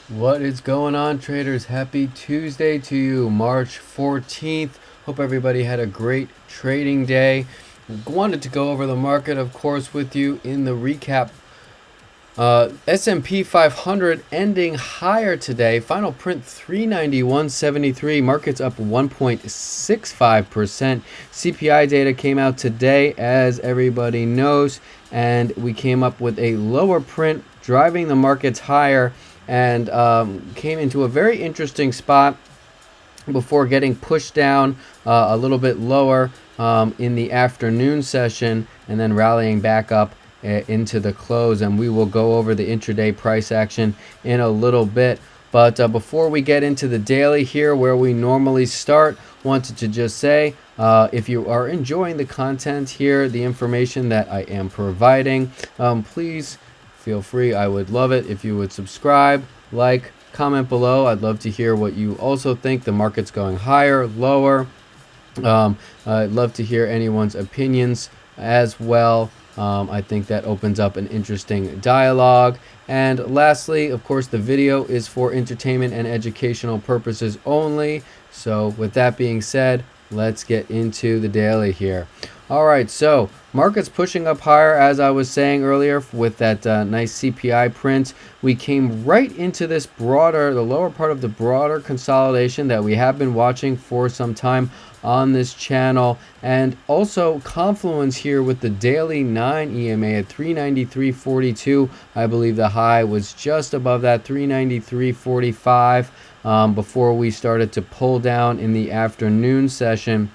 What is going on, traders? Happy Tuesday to you, March 14th. Hope everybody had a great trading day. Wanted to go over the market, of course, with you in the recap. S&P 500 ending higher today. Final print 391.73. Markets up 1.65%. CPI data came out today, as everybody knows, and we came up with a lower print, driving the markets higher, and came into a very interesting spot before getting pushed down a little bit lower in the afternoon session, and then rallying back up into the close. And we will go over the intraday price action in a little bit. But before we get into the daily here, where we normally start, wanted to just say, if you are enjoying the content here, the information that I am providing, please feel free. I would love it if you would subscribe, like, comment below. I'd love to hear what you also think. The market's going higher, lower. I'd love to hear anyone's opinions as well. I think that opens up an interesting dialogue. And lastly, of course, the video is for entertainment and educational purposes only. So with that being said, let's get into the daily here. All right, so markets pushing up higher, as I was saying earlier, with that nice CPI print. We came right into this the lower part of the broader consolidation that we have been watching for some time on this channel, and also confluence here with the daily 9 EMA at 393.42. I believe the high was just above that 393.45 before we started to pull down in the afternoon session.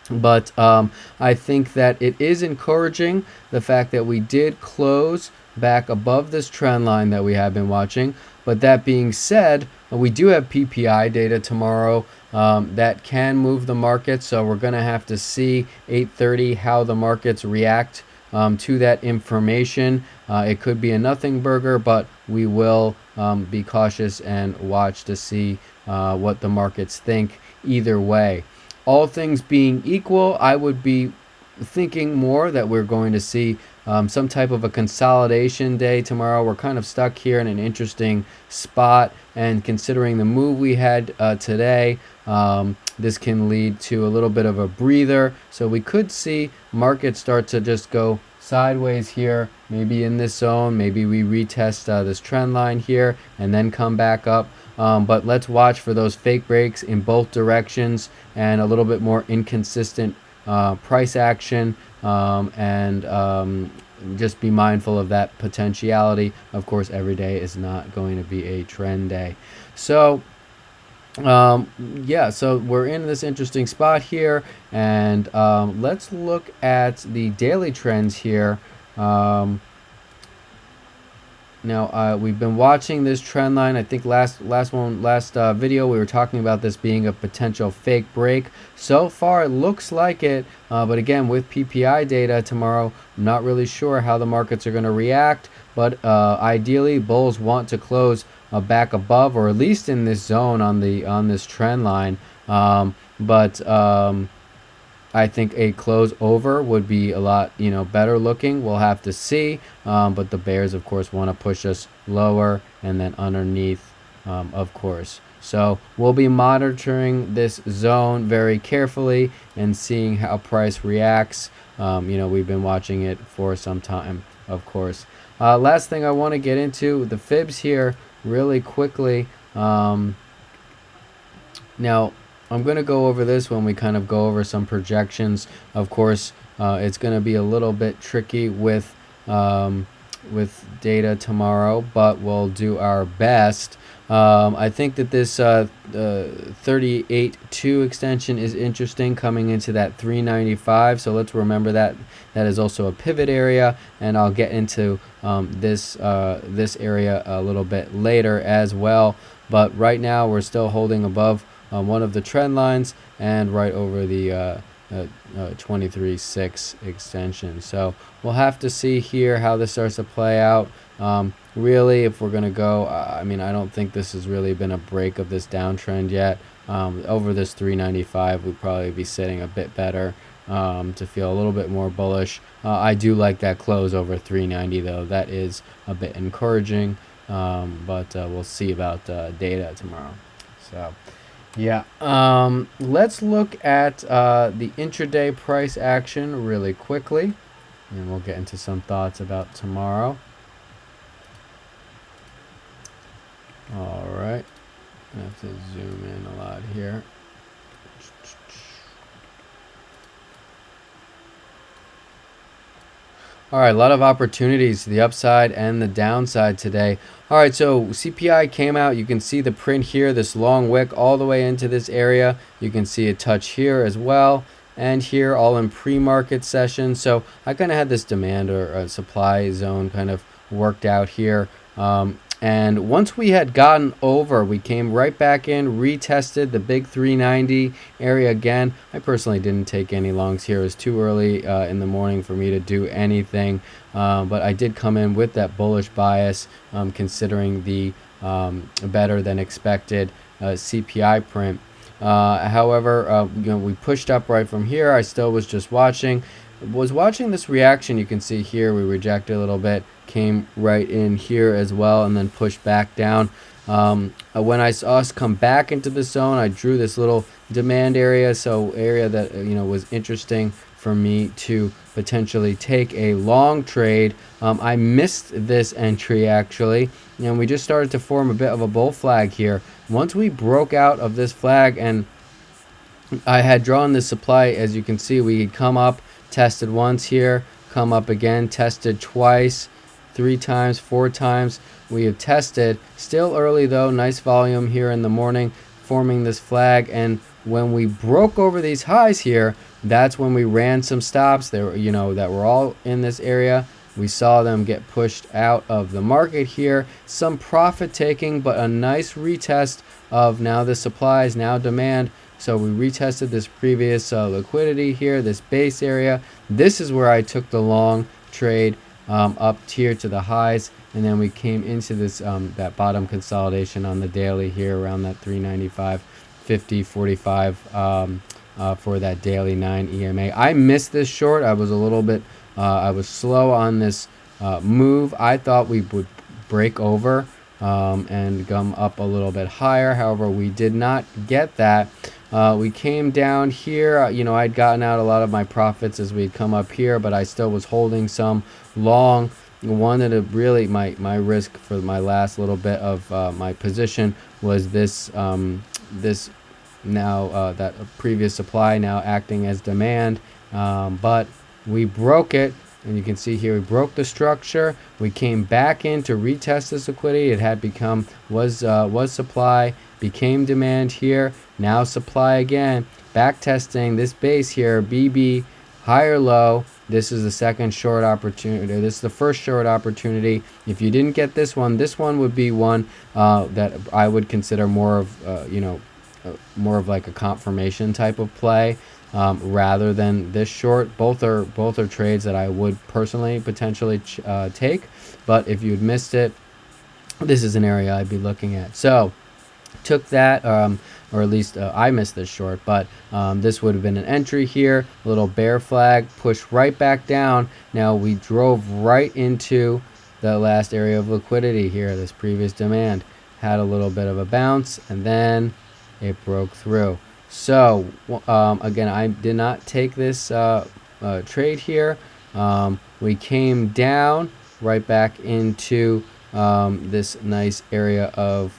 But I think that it is encouraging, the fact that we did close back above this trend line that we have been watching. But that being said, we do have PPI data tomorrow that can move the market. So we're going to have to see 8:30 how the markets react to that information. It could be a nothing burger, but we will be cautious and watch to see what the markets think either way. All things being equal, I would be thinking more that we're going to see some type of a consolidation day tomorrow. We're kind of stuck here in an interesting spot, and considering the move we had today, this can lead to a little bit of a breather. So we could see markets start to just go sideways here, maybe in this zone. Maybe we retest this trend line here and then come back up. But let's watch for those fake breaks in both directions and a little bit more inconsistent price action, and just be mindful of that potentiality. Of course, every day is not going to be a trend day. So yeah, so we're in this interesting spot here, and let's look at the daily trends here. Now, we've been watching this trend line. I think last video we were talking about this being a potential fake break. So far it looks like it, but again, with PPI data tomorrow, I'm not really sure how the markets are going to react. But ideally, bulls want to close back above, or at least in this zone on this trend line. I think a close over would be a lot, better looking. We'll have to see. But the bears, of course, want to push us lower and then underneath, of course. So we'll be monitoring this zone very carefully and seeing how price reacts. We've been watching it for some time, of course. Last thing I want to get into, the fibs here really quickly. Now, I'm going to go over this when we kind of go over some projections. Of course, it's going to be a little bit tricky with data tomorrow, but we'll do our best. I think that this 38.2 extension is interesting, coming into that 395. So let's remember that that is also a pivot area, and I'll get into this area a little bit later as well. But right now we're still holding above one of the trend lines and right over the 23.6 extension. So we'll have to see here how this starts to play out. Really, if we're going to go, I don't think this has really been a break of this downtrend yet. Over this 395, we'd probably be sitting a bit better to feel a little bit more bullish. I do like that close over 390, though. That is a bit encouraging. but we'll see about data tomorrow. So yeah, let's look at the intraday price action really quickly, and we'll get into some thoughts about tomorrow. All right, I have to zoom in a lot here. All right, a lot of opportunities to the upside and the downside today. All right, so CPI came out. You can see the print here, this long wick all the way into this area. You can see a touch here as well, and here all in pre-market session. So I kind of had this demand or supply zone kind of worked out here. And once we had gotten over, we came right back in, retested the big 390 area again. I personally didn't take any longs here. It was too early in the morning for me to do anything. But I did come in with that bullish bias, considering the better than expected CPI print. However, we pushed up right from here. I still was just watching this reaction. You can see here we rejected a little bit, came right in here as well, and then pushed back down. When I saw us come back into the zone, I drew this little demand area, so area that was interesting for me to potentially take a long trade. I missed this entry actually, and we just started to form a bit of a bull flag here. Once we broke out of this flag, and I had drawn this supply, as you can see, we had come up, tested once here, come up again, tested twice, 3 times, 4 times. We have tested. Still early though, nice volume here in the morning, forming this flag. And when we broke over these highs here, that's when we ran some stops there, that were all in this area. We saw them get pushed out of the market here. Some profit taking, but a nice retest of now the supply is now demand. So we retested this previous liquidity here, this base area. This is where I took the long trade up here to the highs, and then we came into this that bottom consolidation on the daily here around that 395, 50, 45 for that daily 9 EMA. I missed this short. I was a little bit, I was slow on this move. I thought we would break over and come up a little bit higher. However, we did not get that. We came down here. I'd gotten out a lot of my profits as we'd come up here, but I still was holding some long. Wanted to really, my risk for my last little bit of my position was this this now that previous supply now acting as demand, but we broke it. And you can see here we broke the structure. We came back in to retest this liquidity. It had become was supply, became demand here. Now supply again. Back testing this base here, BB higher low. This is the second short opportunity. This is the first short opportunity. If you didn't get this one would be one that I would consider more of more of like a confirmation type of play. Rather than this short. Both are trades that I would personally potentially take, but if you'd missed it, this is an area I'd be looking at. So took that, or at least I missed this short, but this would have been an entry here, a little bear flag, pushed right back down. Now we drove right into the last area of liquidity here, this previous demand, had a little bit of a bounce, and then it broke through. So again, I did not take this trade here. We came down right back into this nice area of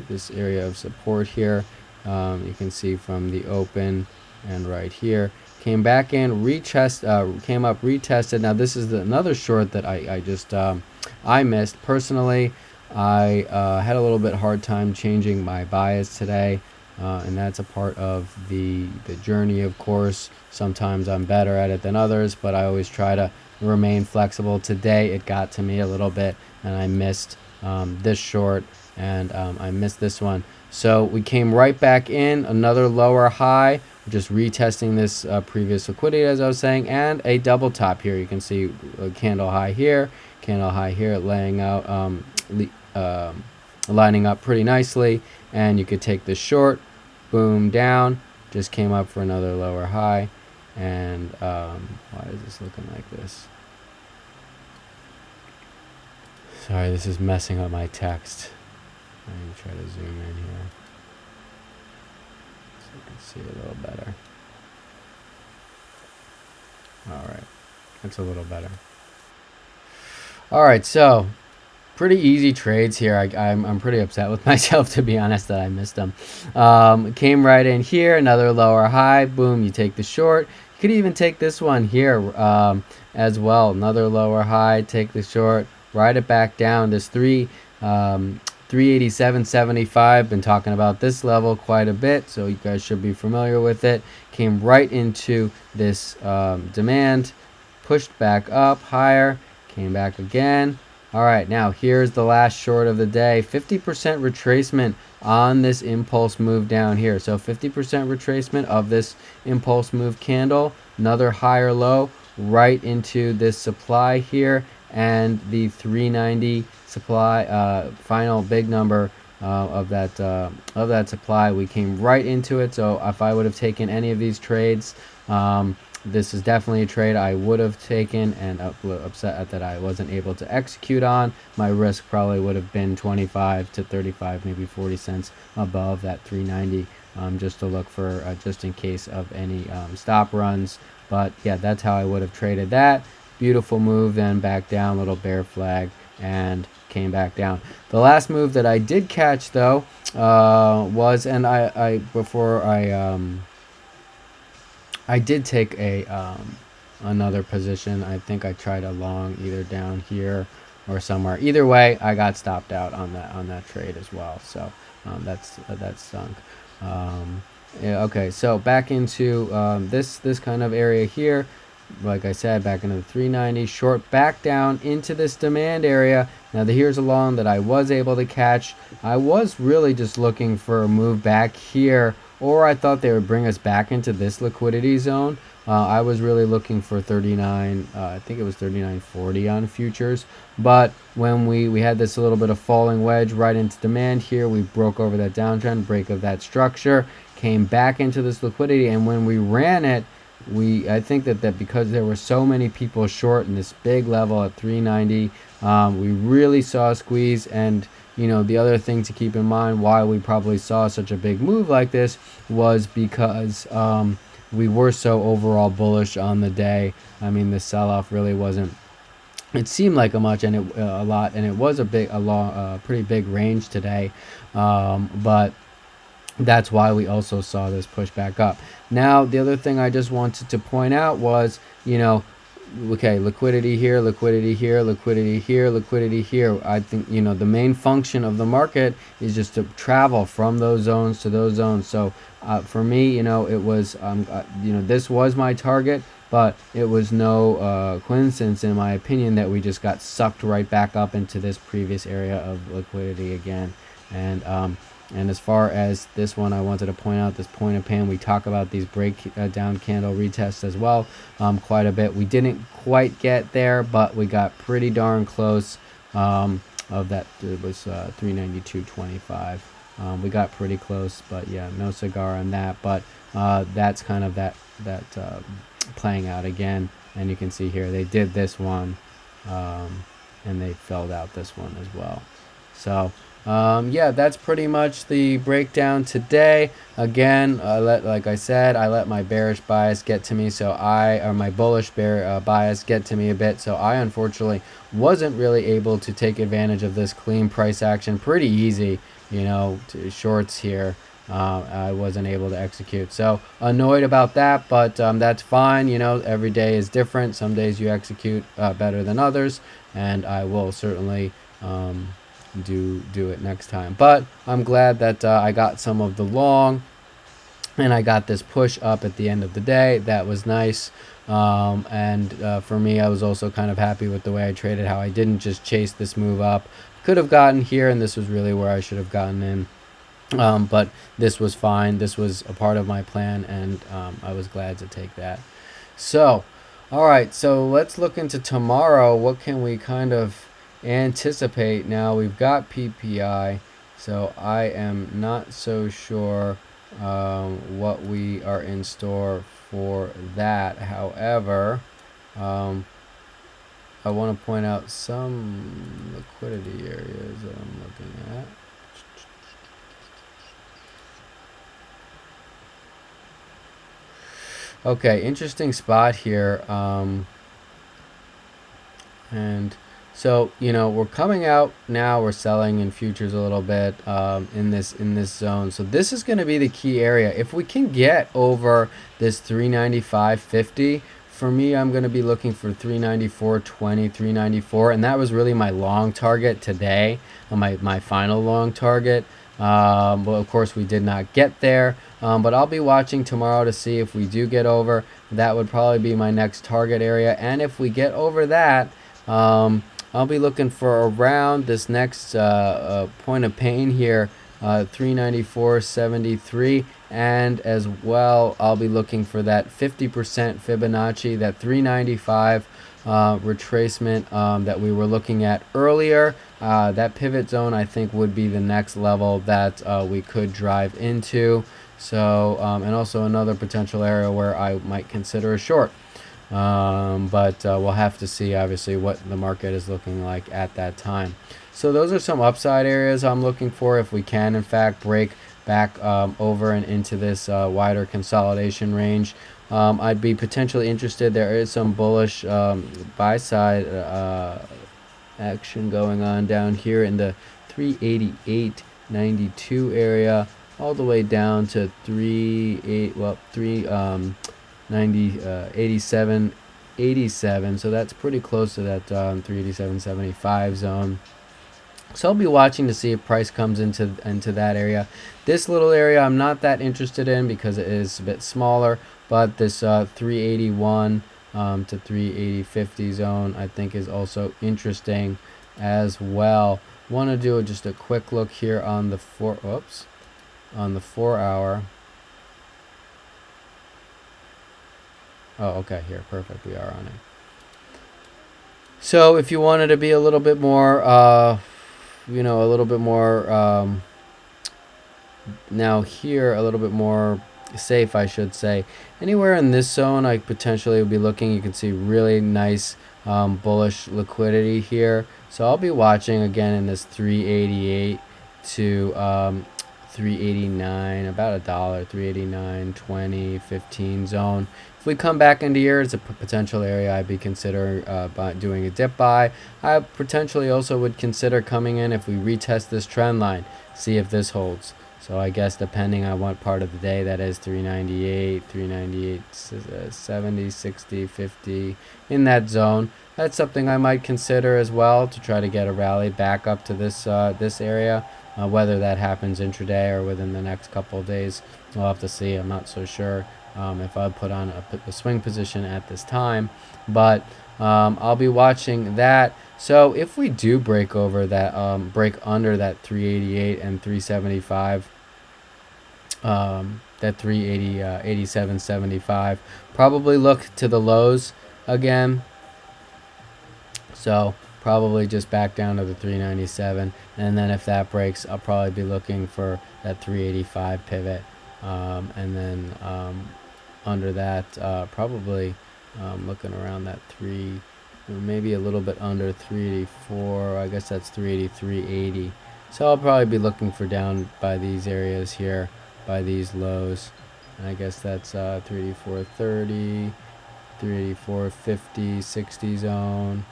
this area of support here. You can see from the open and right here. Came back in, came up, retested. Now this is another short that I just I missed personally. I had a little bit hard time changing my bias today. And that's a part of the journey, of course. Sometimes I'm better at it than others, but I always try to remain flexible. Today it got to me a little bit, and I missed this short, and I missed this one. So we came right back in, another lower high, just retesting this previous liquidity, as I was saying, and a double top here. You can see a candle high here, laying out, lining up pretty nicely. And you could take this short, boom, down, just came up for another lower high. And why is this looking like this? Sorry, this is messing up my text. Let me try to zoom in here so you can see a little better. All right, that's a little better. All right, so pretty easy trades here. I'm pretty upset with myself, to be honest, that I missed them. Came right in here, another lower high. Boom, you take the short. You could even take this one here as well. Another lower high, take the short, ride it back down. This 387.75. Been talking about this level quite a bit, so you guys should be familiar with it. Came right into this demand, pushed back up higher, came back again. All right, now here's the last short of the day. 50% retracement on this impulse move down here. So 50% retracement of this impulse move candle. Another higher low right into this supply here, and the 390 supply, final big number of that supply. We came right into it. So if I would have taken any of these trades, this is definitely a trade I would have taken, and upset that I wasn't able to execute on. My risk probably would have been 25 to 35, maybe 40 cents above that 390, just to look for just in case of any stop runs. But yeah, that's how I would have traded that. Beautiful move, then back down, little bear flag, and came back down. The last move that I did catch though was, and I did take a another position. I think I tried a long either down here or somewhere. Either way, I got stopped out on that trade as well. So that's sunk. Yeah, okay, so back into this kind of area here. Like I said, back into the 390, short back down into this demand area. Now here's a long that I was able to catch. I was really just looking for a move back here, or I thought they would bring us back into this liquidity zone. I was really looking for 39, I think it was 39.40 on futures. But when we had this little bit of falling wedge right into demand here, we broke over that downtrend, break of that structure, came back into this liquidity, and when we ran it, I think that because there were so many people short in this big level at 390, we really saw a squeeze. And the other thing to keep in mind why we probably saw such a big move like this was because we were so overall bullish on the day. I mean, the sell-off really wasn't. It seemed like a lot, and it was a pretty big range today, but that's why we also saw this push back up. Now, the other thing I just wanted to point out was, okay, liquidity here, liquidity here, liquidity here, liquidity here. I think, the main function of the market is just to travel from those zones to those zones. So for me, it was, this was my target, but it was no coincidence, in my opinion, that we just got sucked right back up into this previous area of liquidity again. And as far as this one, I wanted to point out this point of pan. We talk about these breakdown candle retests as well quite a bit. We didn't quite get there, but we got pretty darn close of that. It was 392.25. We got pretty close, but yeah, no cigar on that. But that's kind of that playing out again. And you can see here they did this one, and they filled out this one as well. So yeah, that's pretty much the breakdown today. Again, like I said, I let my bearish bias get to me, or my bullish bias get to me a bit. So I unfortunately wasn't really able to take advantage of this clean price action. Pretty easy, to shorts here. I wasn't able to execute, so annoyed about that, but that's fine. Every day is different. Some days you execute better than others, and I will certainly do it next time. But I'm glad that I got some of the long, and I got this push up at the end of the day. That was nice. And for me, I was also kind of happy with the way I traded, how I didn't just chase this move up. Could have gotten here, and this was really where I should have gotten in. But this was fine. This was a part of my plan, and I was glad to take that. So, all right, so let's look into tomorrow. What can we kind of anticipate? Now we've got PPI, so I am not so sure what we are in store for that. However, I want to point out some liquidity areas that I'm looking at. Okay, interesting spot here. And so, we're coming out now. We're selling in futures a little bit in this zone. So this is going to be the key area. If we can get over this 395.50, for me, I'm going to be looking for 394.20, 394, and that was really my long target today, my final long target. Well, of course, we did not get there, but I'll be watching tomorrow to see if we do get over. That would probably be my next target area, and if we get over that, I'll be looking for around this next point of pain here, 394.73, and as well I'll be looking for that 50% Fibonacci, that 395 retracement that we were looking at earlier. That pivot zone, I think, would be the next level that we could drive into. So and also another potential area where I might consider a short. But we'll have to see, obviously, what the market is looking like at that time. So those are some upside areas I'm looking for if we can, in fact, break back over and into this wider consolidation range. I'd be potentially interested. There is some bullish buy side action going on down here in the 388.92 area, all the way down to 87.87, so that's pretty close to that 387.75 zone. So I'll be watching to see if price comes into that area. This little area I'm not that interested in because it is a bit smaller, but this 381 to 380.50 zone I think is also interesting as well. Want to do just a quick look here on the 4 hour. Oh, okay, here, perfect, we are on it. So if you wanted to be a little bit more, now here, a little bit more safe, I should say. Anywhere in this zone, I potentially would be looking. You can see really nice bullish liquidity here. So I'll be watching again in this 388 to 389, about $1, 389.20, 15 zone. If we come back into here, it's a potential area I'd be considering doing a dip buy. I potentially also would consider coming in if we retest this trend line, see if this holds. So I guess depending on what part of the day that is, 398, 70, 60, 50, in that zone. That's something I might consider as well to try to get a rally back up to this area. Whether that happens intraday or within the next couple of days, we'll have to see. I'm not so sure if I'll put on a swing position at this time, but I'll be watching that. So if we do break over that, break under that 388 and 375, that 380, 87.75, probably look to the lows again. So probably just back down to the 397, and then if that breaks, I'll probably be looking for that 385 pivot, and then under that, probably looking around that maybe a little bit under 384. I guess that's 383.80. So I'll probably be looking for down by these areas here, by these lows. And I guess that's 384.30, 384.50, 60 zone.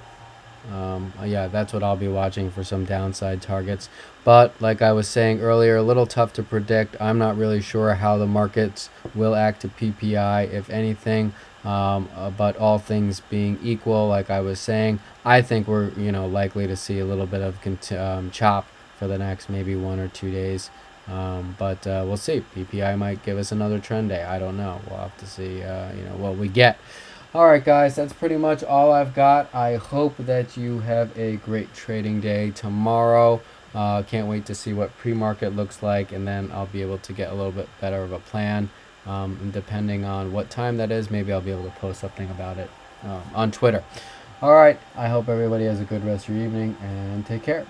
Yeah, that's what I'll be watching for some downside targets. But like I was saying earlier, a little tough to predict. I'm not really sure how the markets will act to PPI, if anything. But all things being equal, like I was saying, I think we're likely to see a little bit of chop for the next maybe 1 or 2 days. But we'll see. PPI might give us another trend day. I don't know. We'll have to see what we get. All right, guys, that's pretty much all I've got. I hope that you have a great trading day tomorrow. Can't wait to see what pre-market looks like, and then I'll be able to get a little bit better of a plan. And depending on what time that is, maybe I'll be able to post something about it on Twitter. All right, I hope everybody has a good rest of your evening, and take care.